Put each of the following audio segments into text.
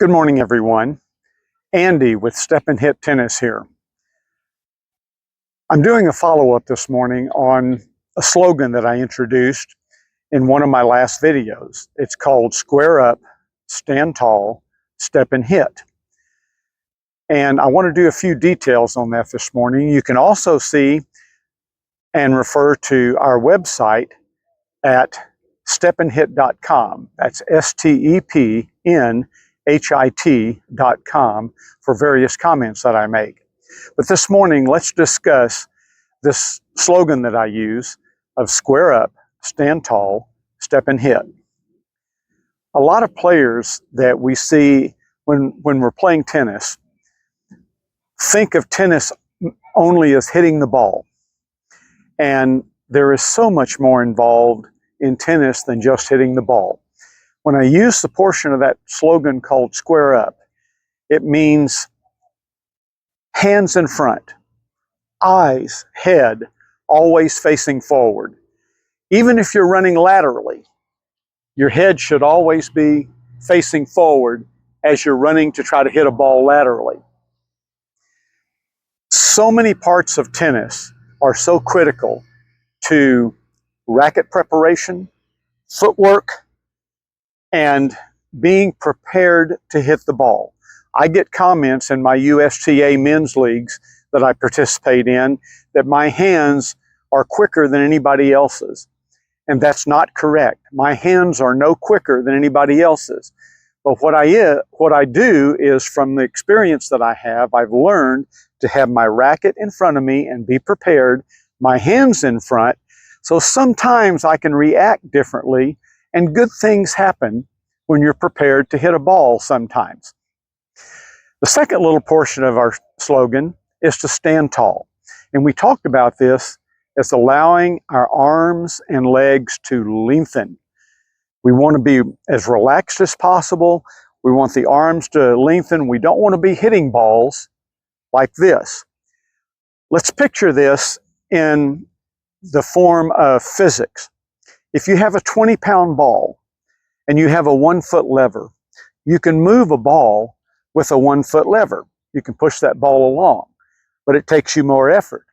Good morning, everyone. Andy with Step and Hit Tennis here. I'm doing a follow-up this morning on a slogan that I introduced in one of my last videos. It's called Square Up, Stand Tall, Step and Hit. And I want to do a few details on that this morning. You can also see and refer to our website at stepandhit.com. That's STEPNHIT.com for various comments that I make. But this morning, let's discuss this slogan that I use of square up, stand tall, step and hit. A lot of players that we see when we're playing tennis think of tennis only as hitting the ball. And there is so much more involved in tennis than just hitting the ball. When I use the portion of that slogan called square up, it means hands in front, eyes, head, always facing forward. Even if you're running laterally, your head should always be facing forward as you're running to try to hit a ball laterally. So many parts of tennis are so critical to racket preparation, footwork, and being prepared to hit the ball. I get comments in my USTA men's leagues that I participate in that my hands are quicker than anybody else's. And that's not correct. My hands are no quicker than anybody else's. But what I do is, from the experience that I have, I've learned to have my racket in front of me and be prepared, my hands in front, so sometimes I can react differently, and good things happen when you're prepared to hit a ball sometimes. The second little portion of our slogan is to stand tall. And we talked about this as allowing our arms and legs to lengthen. We want to be as relaxed as possible. We want the arms to lengthen. We don't want to be hitting balls like this. Let's picture this in the form of physics. If you have a 20-pound ball and you have a 1-foot lever, you can move a ball with a 1-foot lever. You can push that ball along, but it takes you more effort.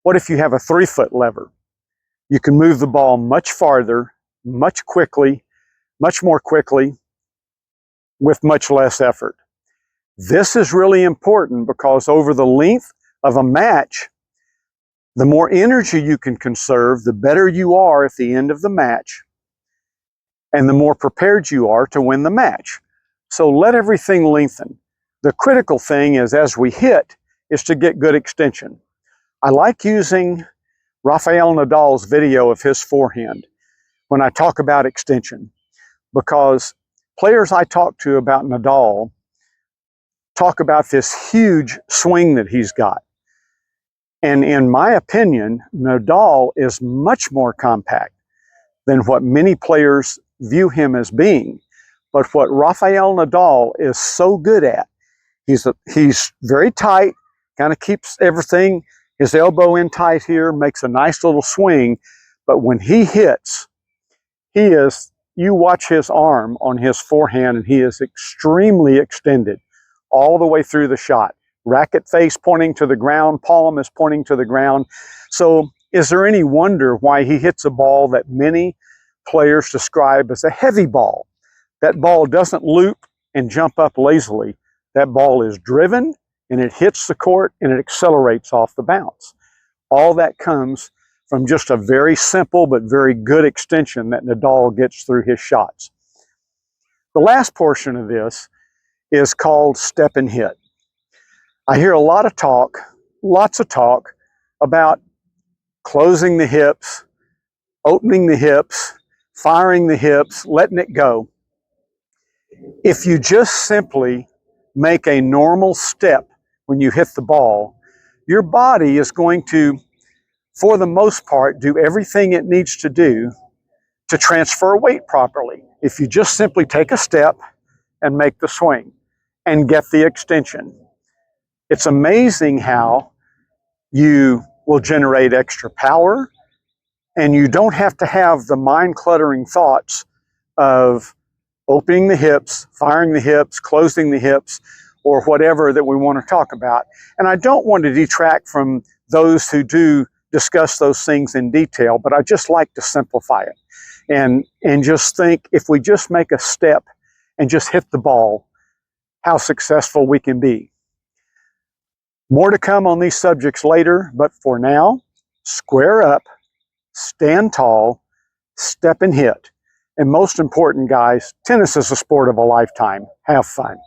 What if you have a 3-foot lever? You can move the ball much farther, much more quickly, with much less effort. This is really important because over the length of a match, the more energy you can conserve, the better you are at the end of the match, and the more prepared you are to win the match. So let everything lengthen. The critical thing is, as we hit, is to get good extension. I like using Rafael Nadal's video of his forehand when I talk about extension, because players I talk to about Nadal talk about this huge swing that he's got. And in my opinion, Nadal is much more compact than what many players view him as being. But what Rafael Nadal is so good at, he's very tight, kind of keeps everything, his elbow in tight here, makes a nice little swing. But when he hits, you watch his arm on his forehand, and he is extremely extended all the way through the shot. Racket face pointing to the ground, palm is pointing to the ground. So is there any wonder why he hits a ball that many players describe as a heavy ball? That ball doesn't loop and jump up lazily. That ball is driven, and it hits the court, and it accelerates off the bounce. All that comes from just a very simple but very good extension that Nadal gets through his shots. The last portion of this is called step and hit. I hear a lot of talk, lots of talk about closing the hips, opening the hips, firing the hips, letting it go. If you just simply make a normal step when you hit the ball, your body is going to, for the most part, do everything it needs to do to transfer weight properly. If you just simply take a step and make the swing and get the extension. It's amazing how you will generate extra power, and you don't have to have the mind-cluttering thoughts of, opening the hips, firing the hips, closing the hips, or whatever that we want to talk about. And I don't want to detract from those who do discuss those things in detail, but I just like to simplify it and just think, if we just make a step and just hit the ball, how successful we can be. More to come on these subjects later, but for now, square up, stand tall, step and hit. And most important, guys, tennis is a sport of a lifetime. Have fun.